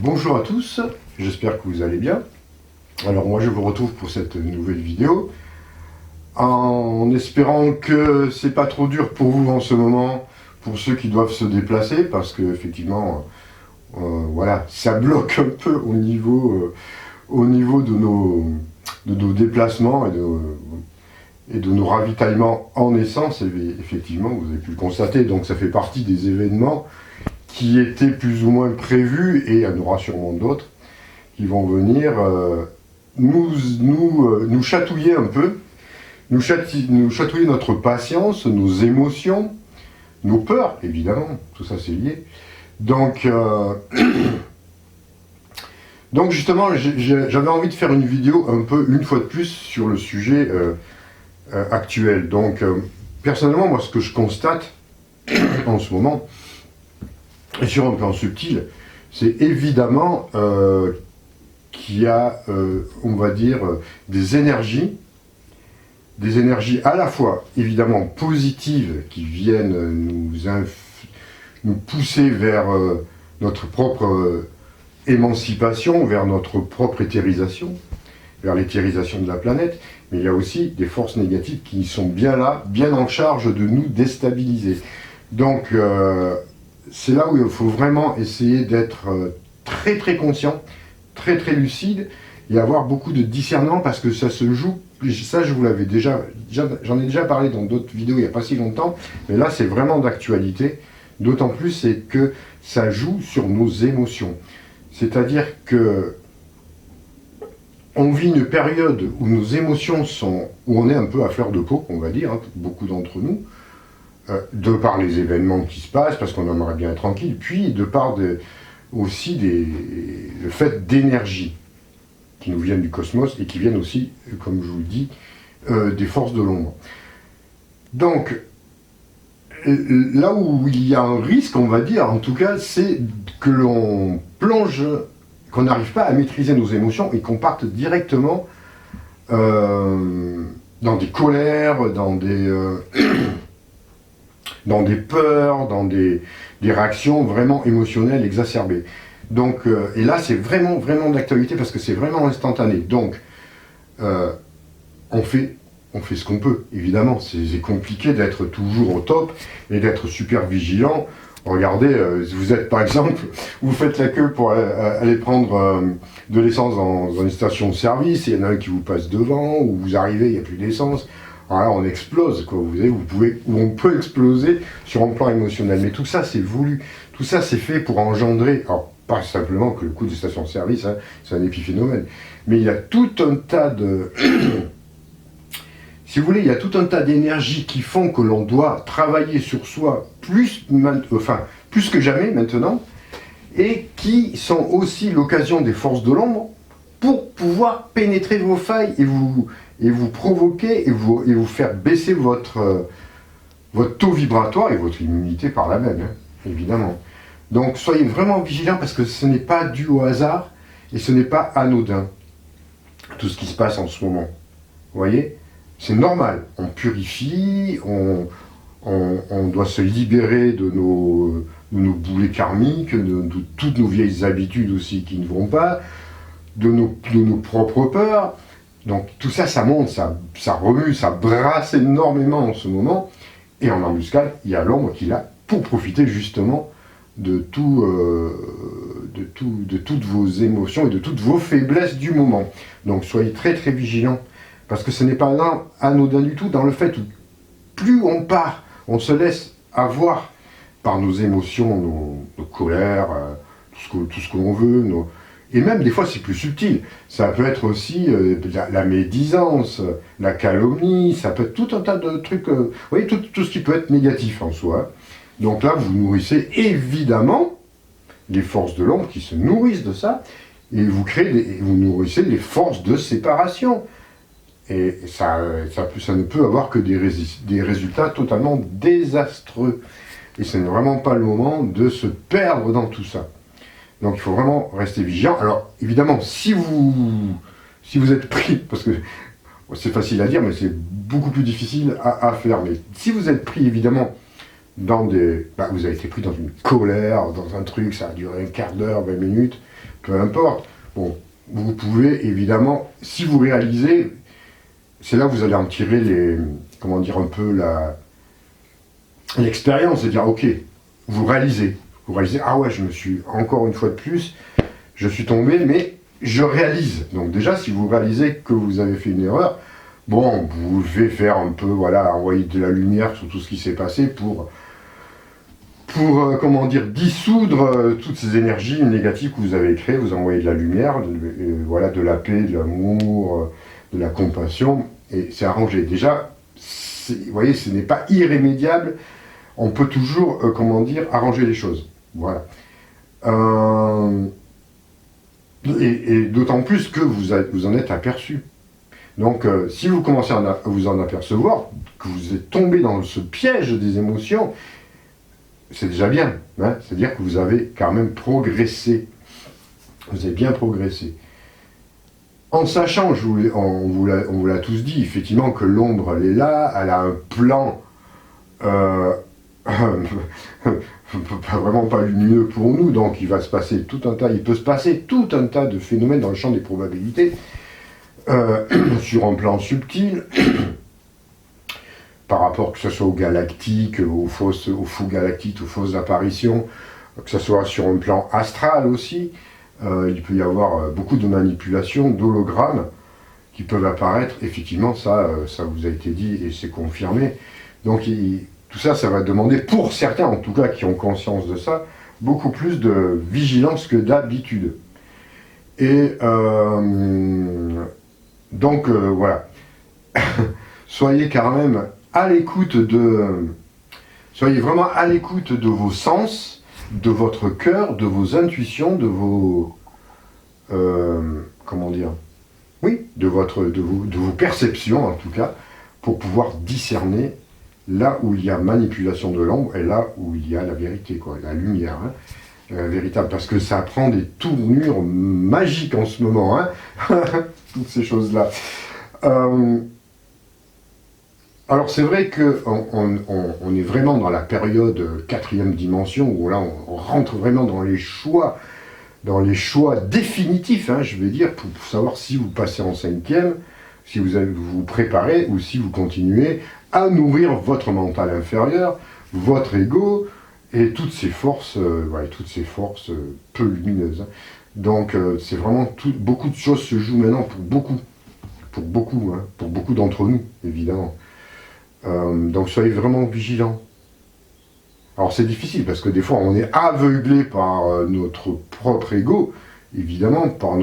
Bonjour à tous, j'espère que vous allez bien. Alors moi je vous retrouve pour cette nouvelle vidéo en espérant que c'est pas trop dur pour vous en ce moment, pour ceux qui doivent se déplacer, parce que effectivement voilà, ça bloque un peu au niveau de nos déplacements et de nos ravitaillements en essence. Et effectivement, vous avez pu le constater, donc ça fait partie des événements qui étaient plus ou moins prévus, et il y en aura sûrement d'autres qui vont venir nous chatouiller un peu, nous chatouiller notre patience, nos émotions, nos peurs, évidemment, tout ça c'est lié. Donc justement, j'avais envie de faire une vidéo un peu, une fois de plus, sur le sujet actuel. Donc personnellement, moi ce que je constate en ce moment, et sur un plan subtil, c'est évidemment qu'il y a, on va dire, des énergies à la fois évidemment positives qui viennent nous pousser vers notre propre émancipation, vers notre propre éthérisation, vers l'éthérisation de la planète, mais il y a aussi des forces négatives qui sont bien là, bien en charge de nous déstabiliser. Donc c'est là où il faut vraiment essayer d'être très très conscient, très très lucide, et avoir beaucoup de discernement, parce que ça se joue, ça je vous l'avais j'en ai déjà parlé dans d'autres vidéos il n'y a pas si longtemps, mais là c'est vraiment d'actualité, d'autant plus c'est que ça joue sur nos émotions. C'est-à-dire que on vit une période où nos émotions sont, où on est un peu à fleur de peau, on va dire, hein, beaucoup d'entre nous, de par les événements qui se passent, parce qu'on aimerait bien être tranquille, puis de par aussi le fait d'énergie qui nous viennent du cosmos et qui viennent aussi, comme je vous le dis, des forces de l'ombre. Donc, là où il y a un risque, on va dire, en tout cas, c'est que l'on plonge, qu'on n'arrive pas à maîtriser nos émotions et qu'on parte directement dans des colères, dans des peurs, dans des réactions vraiment émotionnelles exacerbées. Donc, et là, c'est vraiment d'actualité, parce que c'est vraiment instantané. Donc, on fait ce qu'on peut, évidemment. C'est compliqué d'être toujours au top et d'être super vigilant. Regardez, vous êtes par exemple, vous faites la queue pour aller prendre de l'essence dans une station de service, et il y en a un qui vous passe devant, ou vous arrivez, il n'y a plus d'essence. Alors là, on explose, quoi. On peut exploser sur un plan émotionnel. Mais tout ça, c'est voulu. Tout ça, c'est fait pour engendrer, alors pas simplement que le coût des stations de service, hein, c'est un épiphénomène, mais il y a tout un tas de... Si vous voulez, il y a tout un tas d'énergies qui font que l'on doit travailler sur soi plus que jamais maintenant, et qui sont aussi l'occasion des forces de l'ombre pour pouvoir pénétrer vos failles et vous provoquer et vous faire baisser votre taux vibratoire et votre immunité par là même, hein, évidemment. Donc soyez vraiment vigilants, parce que ce n'est pas dû au hasard et ce n'est pas anodin, tout ce qui se passe en ce moment. Vous voyez, c'est normal, on purifie, on doit se libérer de nos boulets karmiques, de toutes nos vieilles habitudes aussi qui ne vont pas, de nos propres peurs. Donc tout ça, ça monte, ça remue, ça brasse énormément en ce moment. Et en embuscade, il y a l'ombre qui est là pour profiter justement de toutes vos émotions et de toutes vos faiblesses du moment. Donc soyez très très vigilants, parce que ce n'est pas là anodin du tout, dans le fait où plus on part, on se laisse avoir par nos émotions, nos colères, tout ce que l'on veut, et même des fois c'est plus subtil, ça peut être aussi la médisance, la calomnie, ça peut être tout un tas de trucs, vous voyez, tout ce qui peut être négatif en soi. Donc là, vous nourrissez évidemment les forces de l'ombre qui se nourrissent de ça, et vous nourrissez les forces de séparation. Et ça ne peut avoir que des résultats totalement désastreux. Et ce n'est vraiment pas le moment de se perdre dans tout ça. Donc il faut vraiment rester vigilant. Alors évidemment, si vous êtes pris, parce que c'est facile à dire, mais c'est beaucoup plus difficile à faire, mais si vous êtes pris évidemment vous avez été pris dans une colère, dans un truc, ça a duré un quart d'heure, 20 minutes, peu importe. Bon, vous pouvez évidemment, si vous réalisez, c'est là que vous allez en tirer comment dire, un peu l'expérience, et dire, ok, vous réalisez, ah ouais, je me suis, encore une fois de plus, je suis tombé, mais je réalise. Donc déjà, si vous réalisez que vous avez fait une erreur, bon, vous devez faire un peu, voilà, envoyer de la lumière sur tout ce qui s'est passé pour comment dire, dissoudre toutes ces énergies négatives que vous avez créées, vous envoyez de la lumière, voilà, de la paix, de l'amour, de la compassion, et c'est arrangé. Déjà, vous voyez, ce n'est pas irrémédiable, on peut toujours, comment dire, arranger les choses. Voilà. Et d'autant plus que vous en êtes aperçu. Donc, si vous commencez à vous en apercevoir, que vous êtes tombé dans ce piège des émotions, c'est déjà bien, hein, c'est-à-dire que vous avez quand même progressé. Vous avez bien progressé. En sachant, on vous l'a tous dit, effectivement, que l'ombre, elle est là, elle a un plan vraiment pas lumineux pour nous, donc il peut se passer tout un tas de phénomènes dans le champ des probabilités, sur un plan subtil, par rapport que ce soit aux galactiques, aux faux galactiques, aux fausses apparitions, que ce soit sur un plan astral aussi. Il peut y avoir beaucoup de manipulations, d'hologrammes qui peuvent apparaître. Effectivement, ça vous a été dit et c'est confirmé. Donc tout ça, ça va demander, pour certains en tout cas qui ont conscience de ça, beaucoup plus de vigilance que d'habitude. Et donc voilà. Soyez quand même à l'écoute soyez vraiment à l'écoute de vos sens, de votre cœur, de vos intuitions, de vos, comment dire, oui, de vos perceptions en tout cas, pour pouvoir discerner là où il y a manipulation de l'ombre et là où il y a la vérité, quoi, la lumière, hein, véritable, parce que ça prend des tournures magiques en ce moment, hein, toutes ces choses-là. Alors c'est vrai qu'on est vraiment dans la période 4e dimension, où là on rentre vraiment dans les choix définitifs, hein, je vais dire, pour savoir si vous passez en 5e, si vous vous préparez, ou si vous continuez à nourrir votre mental inférieur, votre ego, et toutes ces forces, peu lumineuses. Hein. Donc c'est vraiment beaucoup de choses se jouent maintenant pour beaucoup d'entre nous, évidemment. Donc soyez vraiment vigilants. Alors c'est difficile parce que des fois on est aveuglé par notre propre ego, évidemment, par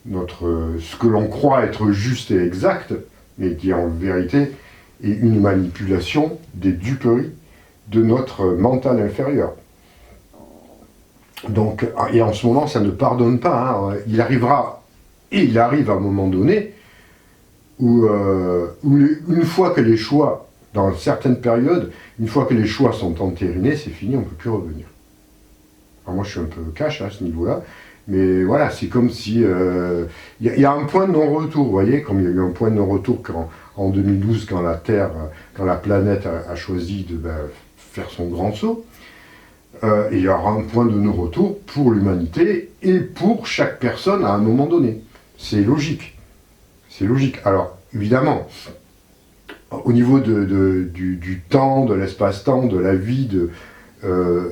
ce que l'on croit être juste et exact, mais qui en vérité est une manipulation, des duperies de notre mental inférieur. Donc, et en ce moment ça ne pardonne pas, hein. Il arrive à un moment donné où une fois que les choix, dans certaines périodes, une fois que les choix sont entérinés, c'est fini, on ne peut plus revenir. Alors moi je suis un peu cash à ce niveau-là, mais voilà, c'est comme si... Il y a un point de non-retour, vous voyez, comme il y a eu un point de non-retour en 2012, quand la planète a choisi de faire son grand saut, et il y aura un point de non-retour pour l'humanité et pour chaque personne à un moment donné. C'est logique. C'est logique. Alors, évidemment, au niveau du temps, de l'espace-temps, de la vie, on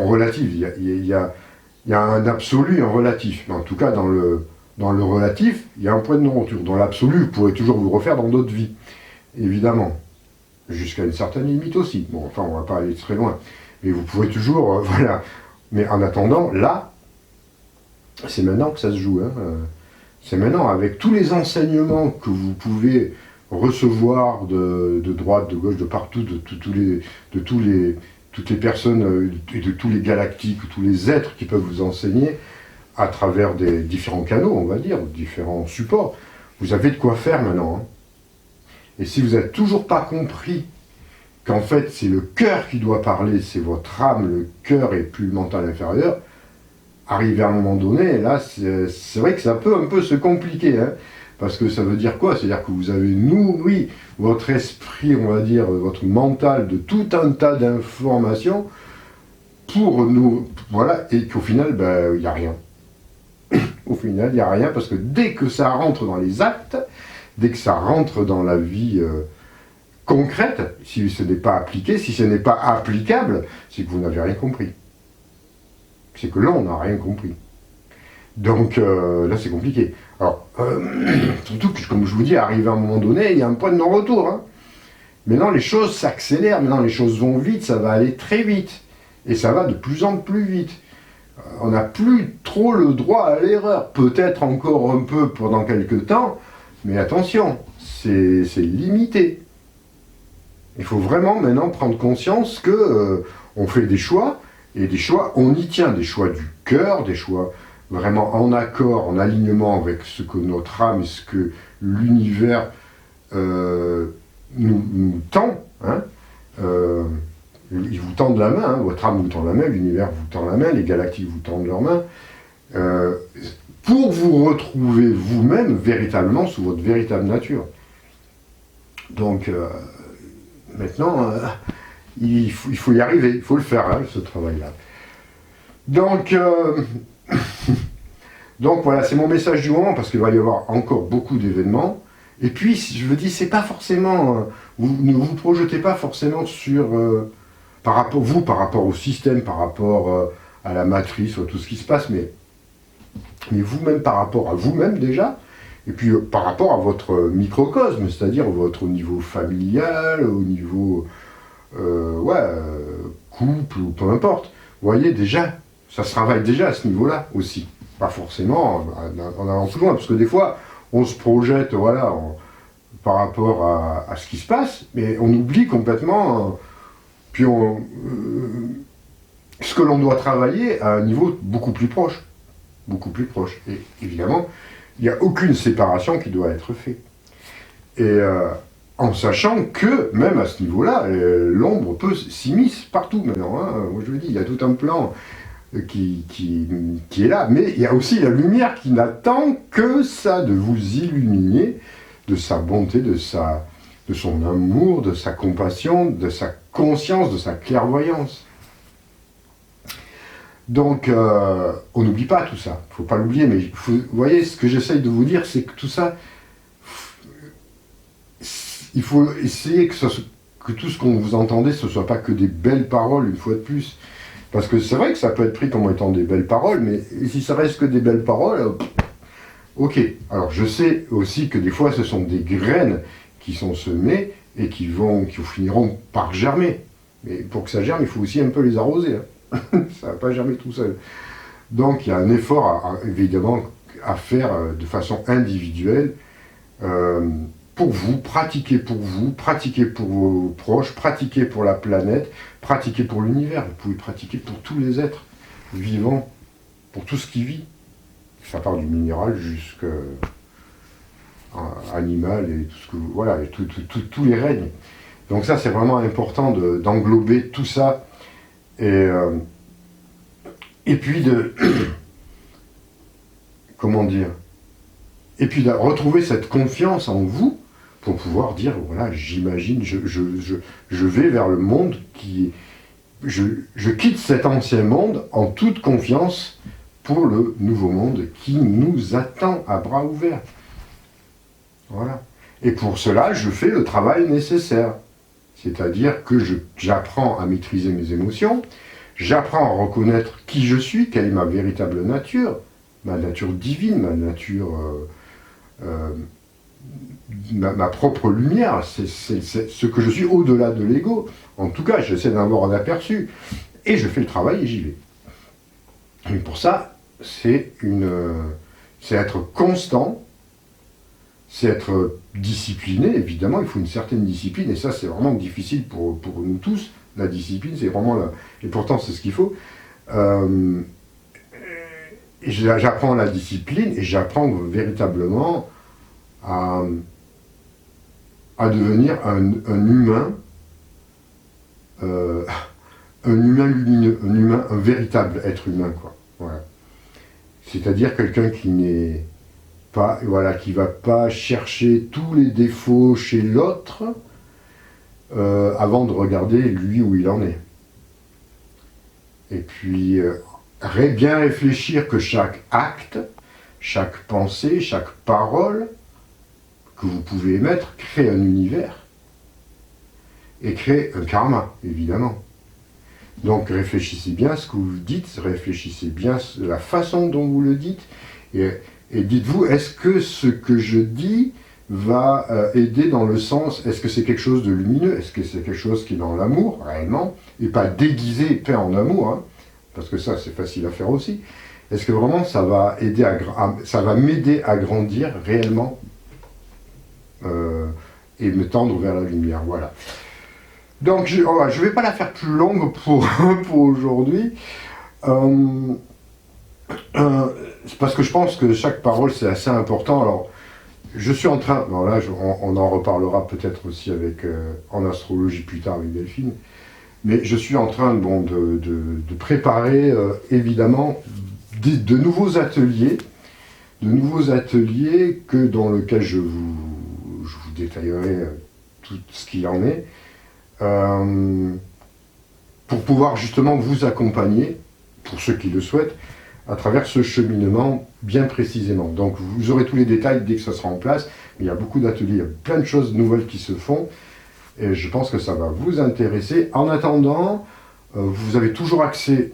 relative. Il y a un absolu et un relatif. Mais en tout cas, dans le relatif, il y a un point de non-retour. Dans l'absolu, vous pourrez toujours vous refaire dans d'autres vies. Évidemment. Jusqu'à une certaine limite aussi. Bon, enfin, on ne va pas aller très loin. Mais vous pouvez toujours... voilà. Mais en attendant, là, c'est maintenant que ça se joue. Hein. C'est maintenant, avec tous les enseignements que vous pouvez recevoir de droite, de gauche, de partout, de toutes les personnes et de tous les galactiques, tous les êtres qui peuvent vous enseigner à travers des différents canaux, on va dire, différents supports, vous avez de quoi faire maintenant. Hein. Et si vous n'avez toujours pas compris qu'en fait c'est le cœur qui doit parler, c'est votre âme, le cœur et plus le mental inférieur, arrivé à un moment donné, là, c'est vrai que ça peut un peu se compliquer, hein, parce que ça veut dire quoi? C'est-à-dire que vous avez nourri votre esprit, on va dire, votre mental de tout un tas d'informations, pour nous, voilà, et qu'au final, il n'y a rien. Au final, il n'y a rien, parce que dès que ça rentre dans les actes, dès que ça rentre dans la vie concrète, si ce n'est pas appliqué, si ce n'est pas applicable, c'est que vous n'avez rien compris. C'est que là, on n'a rien compris. Donc là, c'est compliqué. Alors, surtout que, comme je vous dis, arrivé à un moment donné, il y a un point de non-retour. Hein. Maintenant, les choses s'accélèrent, maintenant, les choses vont vite, ça va aller très vite. Et ça va de plus en plus vite. On n'a plus trop le droit à l'erreur. Peut-être encore un peu pendant quelques temps, mais attention, c'est limité. Il faut vraiment maintenant prendre conscience que on fait des choix, et des choix, on y tient, des choix du cœur, des choix vraiment en accord, en alignement avec ce que notre âme et ce que l'univers nous tend. Hein. Ils vous tendent la main, hein, votre âme vous tend la main, l'univers vous tend la main, les galactiques vous tendent leurs mains, pour vous retrouver vous-même véritablement sous votre véritable nature. Donc, maintenant, il faut y arriver, il faut le faire, hein, ce travail-là. Donc, donc voilà, c'est mon message du moment, parce qu'il va y avoir encore beaucoup d'événements. Et puis, je vous dis, c'est pas forcément... ne vous projetez pas forcément sur... par rapport au système, par rapport à la matrice, à tout ce qui se passe, mais vous-même par rapport à vous-même déjà, et puis par rapport à votre microcosme, c'est-à-dire votre niveau familial, au niveau couple, ou peu importe. Vous voyez déjà, ça se travaille déjà à ce niveau-là aussi. Pas forcément en allant plus loin, parce que des fois, on se projette par rapport à ce qui se passe, mais on oublie complètement... Puis ce que l'on doit travailler à un niveau beaucoup plus proche. Beaucoup plus proche. Et évidemment, il n'y a aucune séparation qui doit être faite. Et en sachant que, même à ce niveau-là, l'ombre peut s'immiscer partout maintenant. Hein. Moi je vous dis, il y a tout un plan qui est là. Mais il y a aussi la lumière qui n'attend que ça, de vous illuminer, de sa bonté, de son amour, de sa compassion, de sa conscience, de sa clairvoyance. Donc, on n'oublie pas tout ça, il ne faut pas l'oublier, mais vous voyez, ce que j'essaye de vous dire, c'est que tout ça, il faut essayer que tout ce qu'on vous entendez, ce ne soit pas que des belles paroles, une fois de plus. Parce que c'est vrai que ça peut être pris comme étant des belles paroles, mais si ça reste que des belles paroles, ok. Alors, je sais aussi que des fois, ce sont des graines qui sont semées, et qui finiront par germer. Mais pour que ça germe, il faut aussi un peu les arroser. Hein. Ça ne va pas germer tout seul. Donc il y a un effort, évidemment, à faire de façon individuelle pour vous, pratiquer pour vos proches, pratiquer pour la planète, pratiquer pour l'univers. Vous pouvez pratiquer pour tous les êtres vivants, pour tout ce qui vit. Ça part du minéral jusqu'à animal et tout ce que voilà, et tous les règnes. Donc ça, c'est vraiment important d'englober tout ça et puis de comment dire, et puis de retrouver cette confiance en vous pour pouvoir dire voilà, j'imagine, je vais vers le monde je quitte cet ancien monde en toute confiance pour le nouveau monde qui nous attend à bras ouverts. Voilà. Et pour cela, je fais le travail nécessaire. C'est-à-dire que j'apprends à maîtriser mes émotions, j'apprends à reconnaître qui je suis, quelle est ma véritable nature, ma nature divine, ma nature, ma propre lumière, c'est ce que je suis au-delà de l'ego. En tout cas, j'essaie d'avoir un aperçu. Et je fais le travail et j'y vais. Et pour ça, c'est être constant, c'est être discipliné, évidemment, il faut une certaine discipline, et ça c'est vraiment difficile pour nous tous, la discipline, c'est vraiment là, et pourtant c'est ce qu'il faut. J'apprends la discipline, et j'apprends véritablement à devenir un humain, un humain lumineux, un véritable être humain, quoi. Voilà. C'est-à-dire quelqu'un qui n'est pas, voilà, qui va pas chercher tous les défauts chez l'autre avant de regarder lui où il en est. Et puis, bien réfléchir que chaque acte, chaque pensée, chaque parole que vous pouvez émettre crée un univers et crée un karma, évidemment. Donc réfléchissez bien à ce que vous dites, réfléchissez bien à la façon dont vous le dites, et dites-vous, est-ce que ce que je dis va aider dans le sens, est-ce que c'est quelque chose de lumineux, est-ce que c'est quelque chose qui est dans l'amour, réellement, et pas déguisé et fait en amour, hein, parce que ça c'est facile à faire aussi. Est-ce que vraiment ça va aider ça va m'aider à grandir réellement et me tendre vers la lumière, voilà. Donc je ne vais pas la faire plus longue pour aujourd'hui, parce que je pense que chaque parole c'est assez important. Alors je suis en train, bon là on en reparlera peut-être aussi en astrologie plus tard avec Delphine, mais je suis en train de préparer évidemment de nouveaux ateliers dans lesquels je vous détaillerai tout ce qu'il en est, pour pouvoir justement vous accompagner, pour ceux qui le souhaitent, à travers ce cheminement bien précisément. Donc vous aurez tous les détails dès que ça sera en place. Il y a beaucoup d'ateliers, il y a plein de choses nouvelles qui se font, et je pense que ça va vous intéresser. En attendant, vous avez toujours accès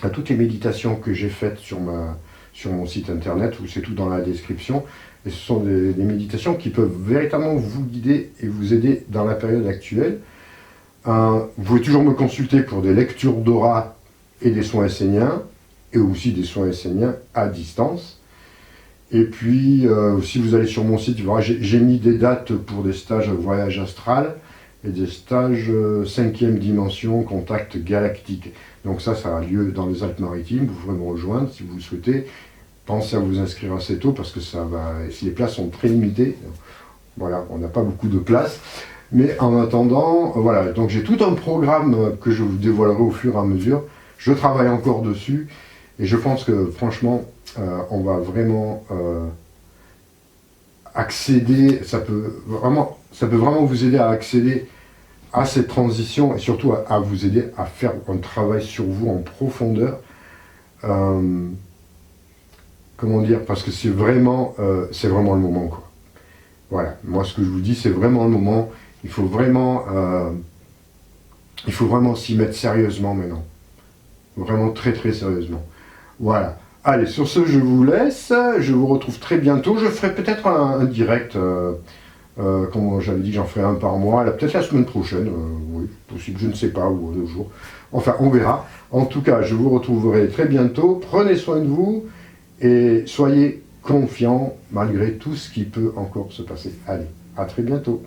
à toutes les méditations que j'ai faites sur mon site internet, où c'est tout dans la description. Et ce sont des méditations qui peuvent véritablement vous guider et vous aider dans la période actuelle. Vous pouvez toujours me consulter pour des lectures d'aura et des soins esséniens, et aussi des soins esséniens à distance. Et puis, si vous allez sur mon site, vous verrez, j'ai mis des dates pour des stages voyage astral et des stages 5e dimension, contact galactique. Donc ça a lieu dans les Alpes-Maritimes, vous pourrez me rejoindre si vous le souhaitez. Pensez à vous inscrire assez tôt parce que si les places sont très limitées, voilà, on n'a pas beaucoup de places. Mais en attendant, voilà, donc j'ai tout un programme que je vous dévoilerai au fur et à mesure. Je travaille encore dessus et je pense que franchement, on va vraiment accéder, ça peut vraiment vous aider à accéder à cette transition et surtout à vous aider à faire un travail sur vous en profondeur. Comment dire, parce que c'est vraiment le moment, quoi. Voilà, moi ce que je vous dis, c'est vraiment le moment. Il faut vraiment s'y mettre sérieusement maintenant. Vraiment très très sérieusement. Voilà. Allez, sur ce, je vous laisse. Je vous retrouve très bientôt. Je ferai peut-être un direct. Comme j'avais dit, j'en ferai un par mois. Peut-être la semaine prochaine. Oui, possible, je ne sais pas, ou un jour. Enfin, on verra. En tout cas, je vous retrouverai très bientôt. Prenez soin de vous. Et soyez confiants malgré tout ce qui peut encore se passer. Allez, à très bientôt.